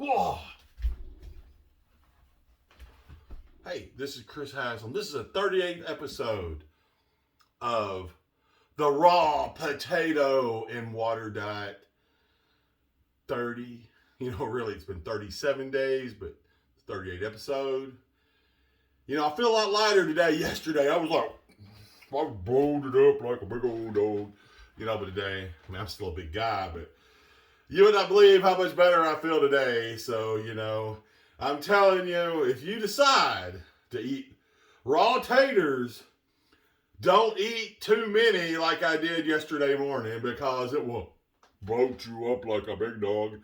Whoa. Hey, this is Chris Haslam. This is a 38th episode of the raw potato and water diet. 30, really it's been 37 days, but it's 38 episode. I feel a lot lighter today. Yesterday, I was bloated up like a big old dog. But today, I'm still a big guy, but you would not believe how much better I feel today. So, I'm telling you, if you decide to eat raw taters, don't eat too many like I did yesterday morning because it will bloat you up like a big dog.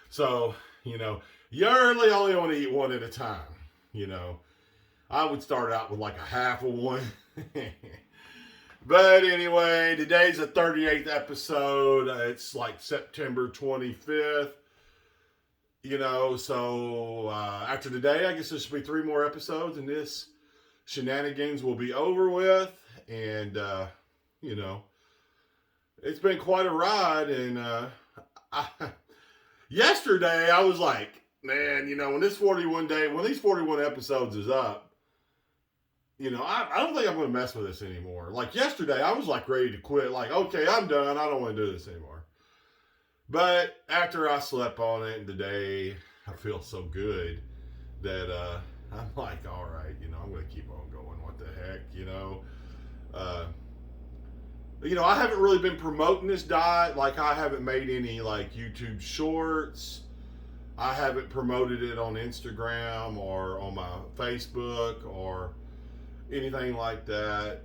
So, you really only want to eat one at a time. I would start out with like a half of one. But anyway, today's the 38th episode. It's like September 25th. So after today, I guess there should be 3 more episodes and this shenanigans will be over with. And, it's been quite a ride. And yesterday I was like, man, when these 41 episodes is up, I don't think I'm going to mess with this anymore. Like yesterday, I was like ready to quit. Like, okay, I'm done. I don't want to do this anymore. But after I slept on it and today, I feel so good that I'm like, all right, I'm going to keep on going. What the heck, I haven't really been promoting this diet. Like I haven't made any like YouTube shorts. I haven't promoted it on Instagram or on my Facebook or anything like that.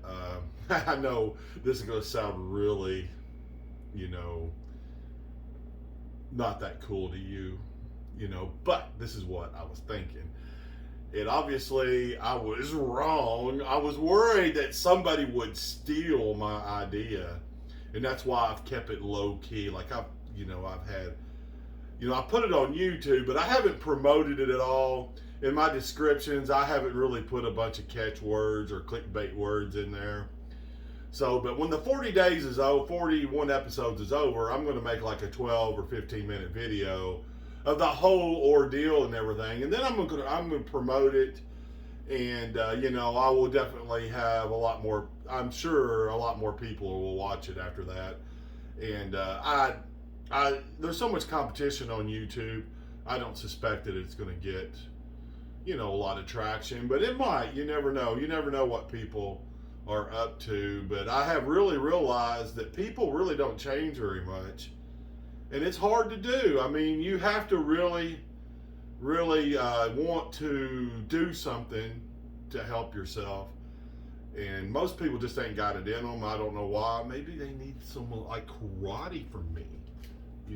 I know this is going to sound really, not that cool to you, but this is what I was thinking. And obviously I was wrong. I was worried that somebody would steal my idea. And that's why I've kept it low key. Like I put it on YouTube, but I haven't promoted it at all. In my descriptions, I haven't really put a bunch of catchwords or clickbait words in there. So, but when the 41 episodes is over, I'm going to make like a 12 or 15 minute video of the whole ordeal and everything. And then I'm going to promote it. And, I will definitely have a lot more, I'm sure a lot more people will watch it after that. And there's so much competition on YouTube. I don't suspect that it's going to get, a lot of traction, but it might. You never know. You never know what people are up to. But I have really realized that people really don't change very much. And it's hard to do. I mean, you have to really want to do something to help yourself. And most people just ain't got it in them. I don't know why. Maybe they need someone like karate from me. I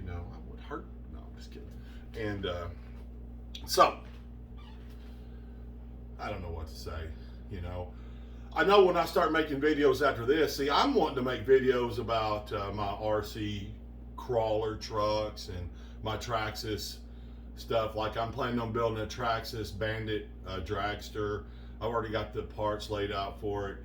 would hurt. No, I'm just kidding. And so, I don't know what to say. I know when I start making videos after this, see, I'm wanting to make videos about my RC crawler trucks and my Traxxas stuff. Like I'm planning on building a Traxxas Bandit dragster. I've already got the parts laid out for it.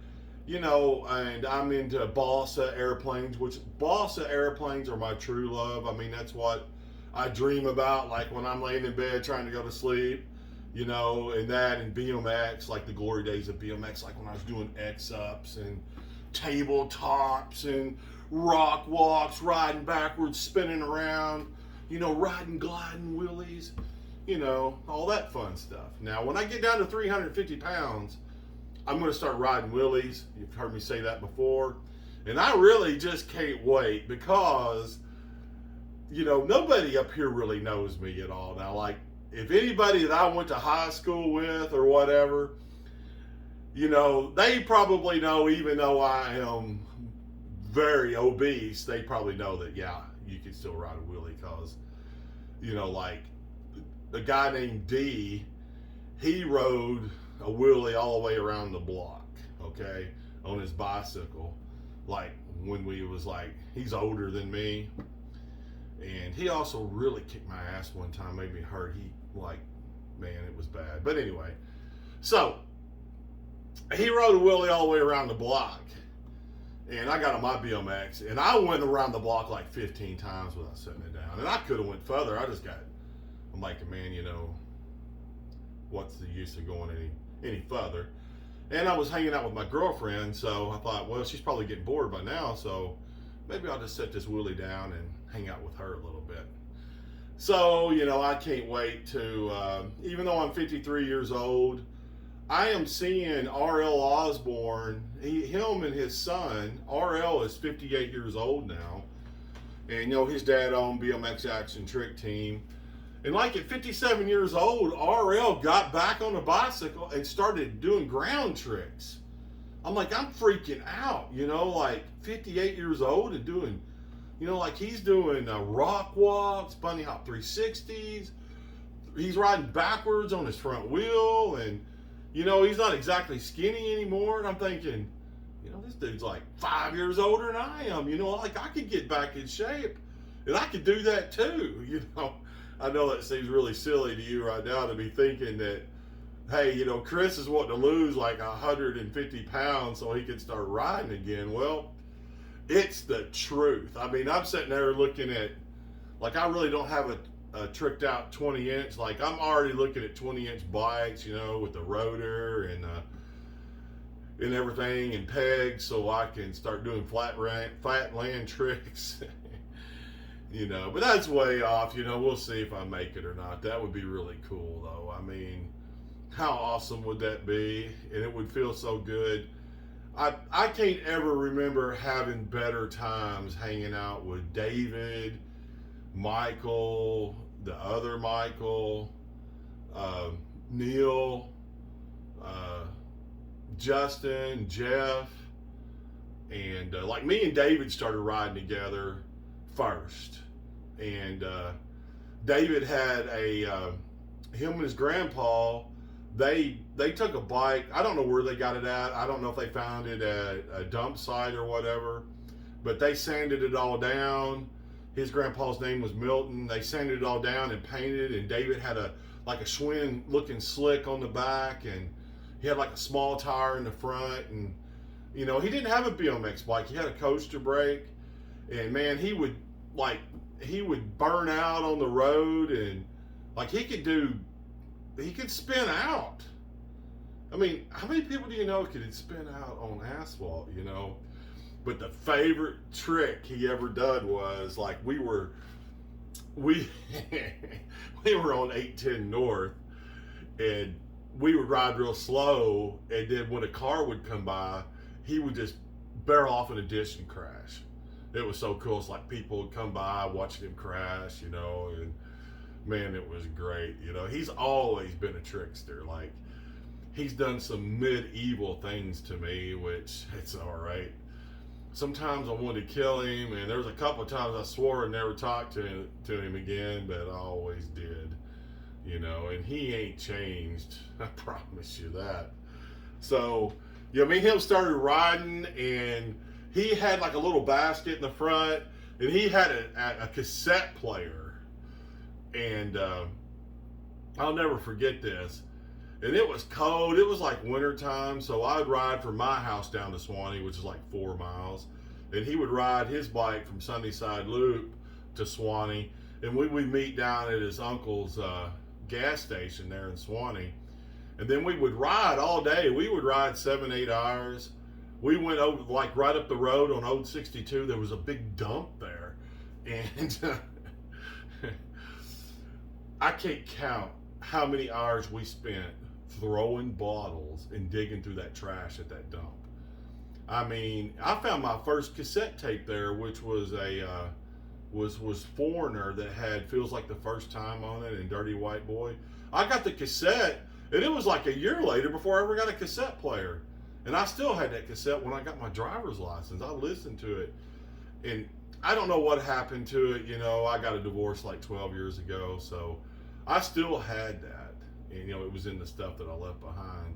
And I'm into balsa airplanes, which balsa airplanes are my true love. I mean, that's what I dream about, like when I'm laying in bed trying to go to sleep, and that and BMX, like the glory days of BMX, like when I was doing X-ups and tabletops and rock walks, riding backwards, spinning around, riding gliding wheelies, all that fun stuff. Now, when I get down to 350 pounds, I'm going to start riding wheelies. You've heard me say that before. And I really just can't wait because, nobody up here really knows me at all. Now, like, if anybody that I went to high school with or whatever, they probably know, even though I am very obese, they probably know that, yeah, you can still ride a wheelie because, like a guy named D, he rode a wheelie all the way around the block, okay, on his bicycle. Like when he's older than me. And he also really kicked my ass one time, made me hurt. Man, it was bad. But anyway, so he rode a wheelie all the way around the block. And I got on my BMX, and I went around the block like 15 times without setting it down. And I could have went further. I just got I'm like, man, you know, what's the use of going any further? And I was hanging out with my girlfriend, so I thought, well, she's probably getting bored by now, so maybe I'll just set this Willie down and hang out with her a little bit. So, you know, I can't wait to, even though I'm 53 years old, I am seeing R.L. Osborne, him and his son. R.L. is 58 years old now, and, you know, his dad owned BMX Action Trick Team. And like at 57 years old, RL got back on a bicycle and started doing ground tricks. I'm like, I'm freaking out, you know, like 58 years old and doing, you know, like he's doing rock walks, bunny hop 360s. He's riding backwards on his front wheel, and, you know, he's not exactly skinny anymore. And I'm thinking, you know, this dude's like 5 years older than I am, you know, like I could get back in shape and I could do that too, you know. I know that seems really silly to you right now to be thinking that, hey, you know, Chris is wanting to lose like 150 pounds so he can start riding again. Well, it's the truth. I mean, I'm sitting there looking at, like, I really don't have a tricked out 20-inch. Like, I'm already looking at 20-inch bikes, you know, with the rotor and everything and pegs, so I can start doing flat land tricks. You know, but that's way off. You know, we'll see if I make it or not. That would be really cool, though. I mean, how awesome would that be? And it would feel so good. I can't ever remember having better times hanging out with David, Michael, the other Michael, Neil, Justin, Jeff, and like me and David started riding together first, and David had him and his grandpa, they took a bike. I don't know where they got it at. I don't know if they found it at a dump site or whatever, but they sanded it all down. His grandpa's name was Milton. They sanded it all down and painted, and David had like a Schwinn looking slick on the back, and he had like a small tire in the front, and, you know, he didn't have a BMX bike. He had a coaster brake, and man, he would burn out on the road, and like he could spin out. I mean, how many people do you know could spin out on asphalt, you know? But the favorite trick he ever done was, like, we were on 810 North, and we would ride real slow, and then when a car would come by, he would just barrel off in a ditch and crash. It was so cool. It's like people would come by watching him crash, you know, and man, it was great. You know, he's always been a trickster. Like, he's done some medieval things to me, which it's all right. Sometimes I wanted to kill him, and there was a couple of times I swore I'd never talk to him again, but I always did, you know, and he ain't changed. I promise you that. So, you know, me and him started riding, and he had like a little basket in the front, and he had a cassette player, and I'll never forget this. And it was cold. It was like winter time, so I'd ride from my house down to Swanee, which is like 4 miles, and he would ride his bike from Sunnyside Loop to Swanee, and we would meet down at his uncle's gas station there in Swanee, and then we would ride all day. We would ride 7-8 hours. We went over, like, right up the road on Old 62. There was a big dump there, and I can't count how many hours we spent throwing bottles and digging through that trash at that dump. I mean, I found my first cassette tape there, which was was Foreigner, that had Feels Like the First Time on it and Dirty White Boy. I got the cassette, and it was like a year later before I ever got a cassette player. And I still had that cassette when I got my driver's license. I listened to it, and I don't know what happened to it. You know, I got a divorce like 12 years ago, so I still had that. And, you know, it was in the stuff that I left behind,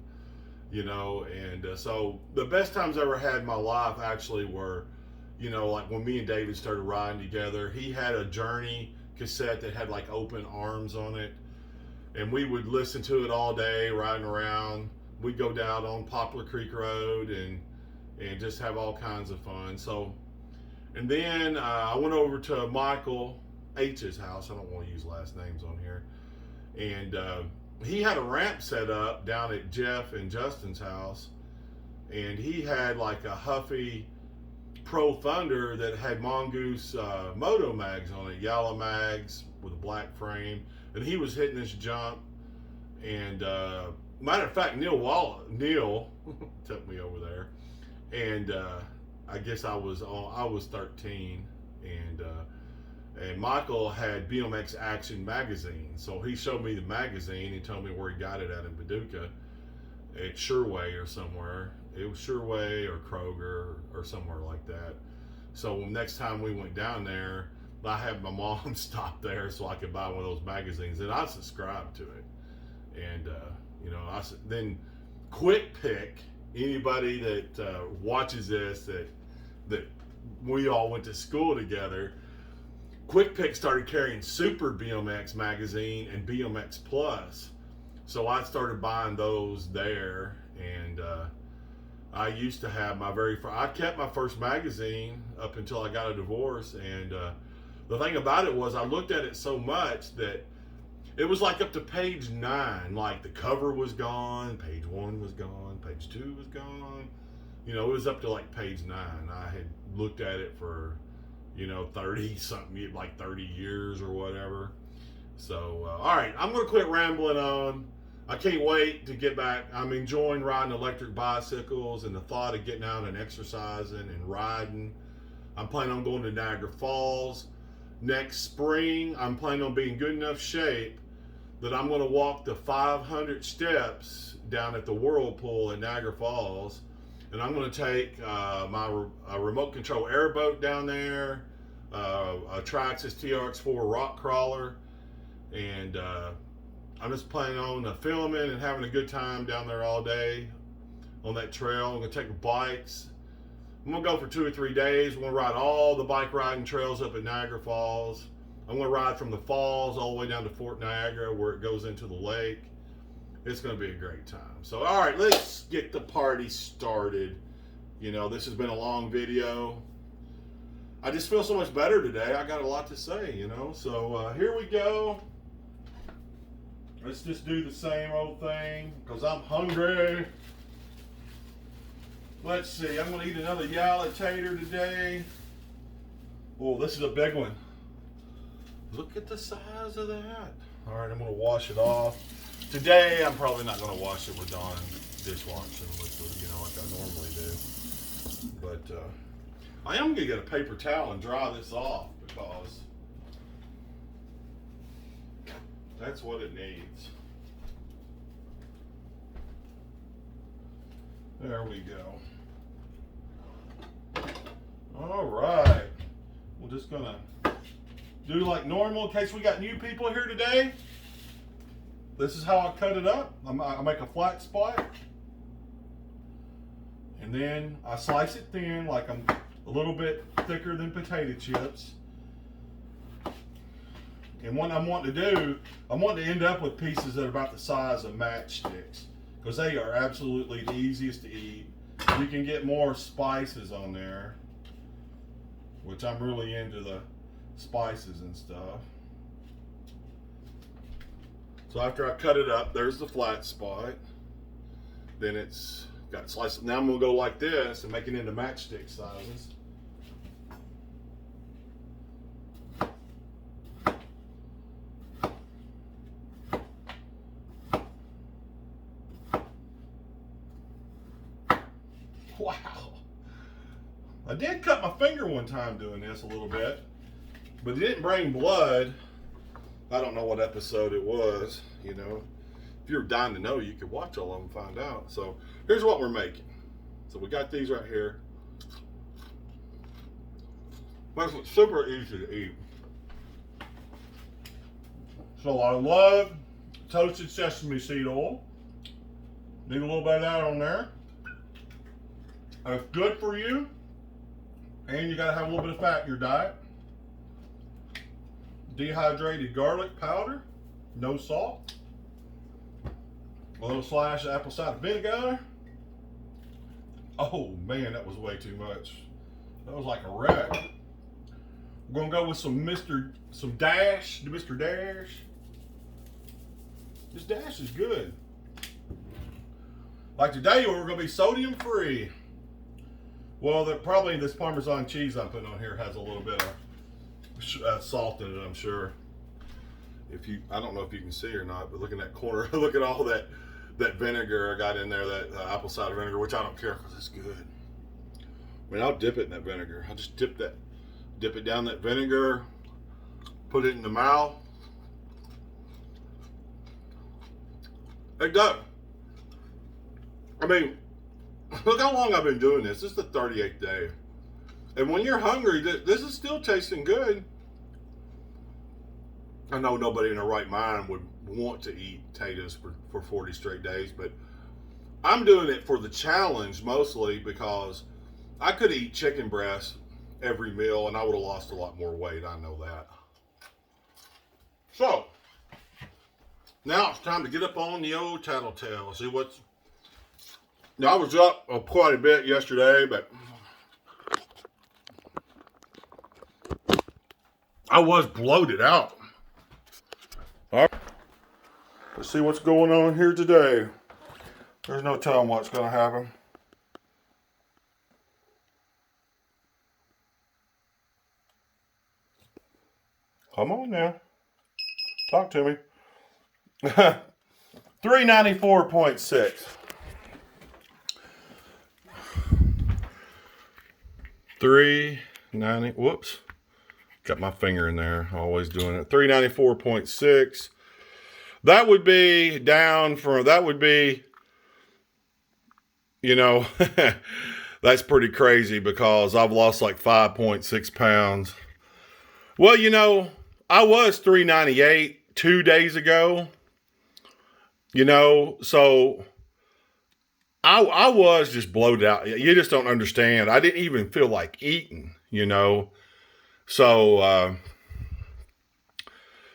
you know. And so the best times I ever had in my life actually were, you know, like when me and David started riding together. He had a Journey cassette that had like open arms on it, and we would listen to it all day riding around. We'd go down on Poplar Creek Road and just have all kinds of fun. So, and then I went over to Michael H's house. I don't want to use last names on here. And he had a ramp set up down at Jeff and Justin's house, and he had like a Huffy Pro Thunder that had Mongoose moto mags on it, yellow mags with a black frame, and he was hitting this jump. And matter of fact, Neil took me over there, and I guess I was 13, and Michael had BMX Action magazine, so he showed me the magazine. He told me where he got it at in Paducah, at Sherway or somewhere. It was Sherway or Kroger or somewhere like that. So next time we went down there, I had my mom stop there so I could buy one of those magazines, and I subscribed to it. And you know, then Quick Pick, anybody that watches this that we all went to school together, Quick Pick started carrying Super BMX magazine and BMX Plus, so I started buying those there. And I used to have I kept my first magazine up until I got a divorce. And the thing about it was, I looked at it so much that it was like up to page 9, like the cover was gone, page 1 was gone, page 2 was gone. You know, it was up to like page 9. I had looked at it for, you know, 30 something, like 30 years or whatever. So, all right, I'm going to quit rambling on. I can't wait to get back. I'm enjoying riding electric bicycles and the thought of getting out and exercising and riding. I'm planning on going to Niagara Falls next spring. I'm planning on being in good enough shape that I'm going to walk the 500 steps down at the Whirlpool in Niagara Falls. And I'm going to take my remote control airboat down there, a Traxxas TRX4 rock crawler, and I'm just planning on filming and having a good time down there all day on that trail. I'm going to take the bikes. I'm going to go for 2 or 3 days. I'm going to ride all the bike riding trails up at Niagara Falls. I'm going to ride from the falls all the way down to Fort Niagara where it goes into the lake. It's going to be a great time. So, all right, let's get the party started. You know, this has been a long video. I just feel so much better today. I got a lot to say, you know. So, here we go. Let's just do the same old thing because I'm hungry. Let's see. I'm going to eat another yellow tater today. Oh, this is a big one. Look at the size of that. All right, I'm going to wash it off. Today, I'm probably not going to wash it with Dawn dishwashing liquid, you know, like I normally do. But I am going to get a paper towel and dry this off because that's what it needs. There we go. All right. We're just going to do like normal in case we got new people here today. This is how I cut it up. I make a flat spot, and then I slice it thin, like I'm a little bit thicker than potato chips. And what I'm wanting to do, I'm wanting to end up with pieces that are about the size of matchsticks, because they are absolutely the easiest to eat. You can get more spices on there, which I'm really into the spices and stuff. So after I cut it up, there's the flat spot. Then it's got sliced. Now I'm gonna go like this and make it into matchstick sizes. Wow. I did cut my finger one time doing this a little bit, but it didn't bring blood. I don't know what episode it was, you know. If you're dying to know, you could watch all of them and find out. So here's what we're making. So we got these right here. Makes it super easy to eat. So I love toasted sesame seed oil. Need a little bit of that on there. It's good for you. And you gotta have a little bit of fat in your diet. Dehydrated garlic powder, no salt, a little slash of apple cider vinegar. Oh man, that was way too much. That was like a wreck. We're gonna go with some Mr. Dash. This dash is good. Like today, we're going to be sodium free. Well, probably this Parmesan cheese I'm putting on here has a little bit of salt in it, I'm sure. I don't know if you can see or not, but look in that corner. Look at all that vinegar I got in there, that apple cider vinegar, which I don't care because it's good. I mean, I'll dip it in that vinegar. I'll just dip it down that vinegar, put it in the mouth. It does. I mean, look how long I've been doing this. This is the 38th day. And when you're hungry, this is still tasting good. I know nobody in their right mind would want to eat potatoes for 40 straight days, but I'm doing it for the challenge mostly because I could eat chicken breast every meal and I would have lost a lot more weight. I know that. So, now it's time to get up on the old tattletale. See what's... Now, I was up quite a bit yesterday, but I was bloated out. All right, let's see what's going on here today. There's no telling what's going to happen. Come on now. Talk to me. 394.6. 390. Whoops. Got my finger in there. Always doing it. 394.6. That would be down from, that would be, you know, that's pretty crazy because I've lost like 5.6 pounds. Well, you know, I was 398 2 days ago, you know, so I was just bloated out. You just don't understand. I didn't even feel like eating, you know. So,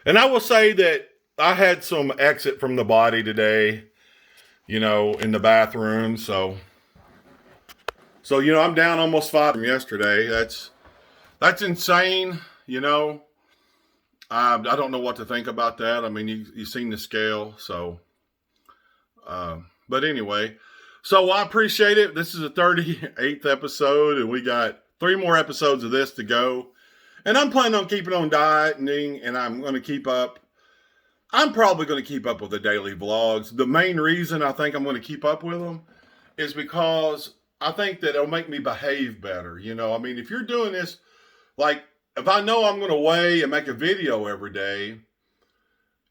and I will say that I had some exit from the body today, you know, in the bathroom. So, you know, I'm down almost 5 from yesterday. That's insane, you know. I don't know what to think about that. I mean, you've seen the scale, so, but anyway, so I appreciate it. This is the 38th episode, and we got 3 more episodes of this to go. And I'm planning on keeping on dieting, and I'm going to keep up. I'm probably going to keep up with the daily vlogs. The main reason I think I'm going to keep up with them is because I think that it'll make me behave better. You know, I mean, if you're doing this, like, if I know I'm going to weigh and make a video every day,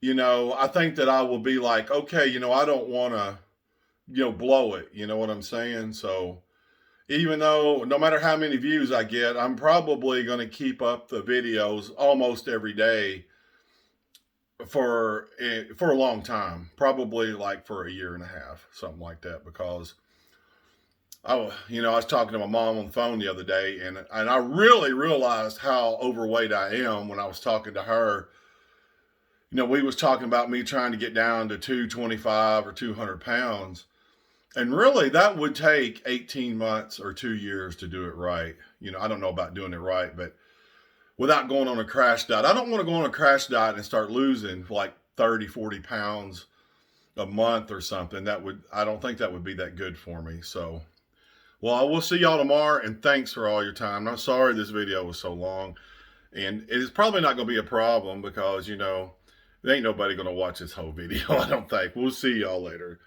you know, I think that I will be like, okay, you know, I don't want to, you know, blow it. You know what I'm saying? So even though no matter how many views I get, I'm probably going to keep up the videos almost every day for a long time, probably like for 1.5 years, something like that, because I was talking to my mom on the phone the other day, and I really realized how overweight I am when I was talking to her. You know, we was talking about me trying to get down to 225 or 200 pounds. And really, that would take 18 months or 2 years to do it right. You know, I don't know about doing it right, but without going on a crash diet. I don't want to go on a crash diet and start losing like 30, 40 pounds a month or something. I don't think that would be that good for me. So, well, I will see y'all tomorrow, and thanks for all your time. I'm sorry this video was so long, and it's probably not going to be a problem because, you know, there ain't nobody going to watch this whole video, I don't think. We'll see y'all later.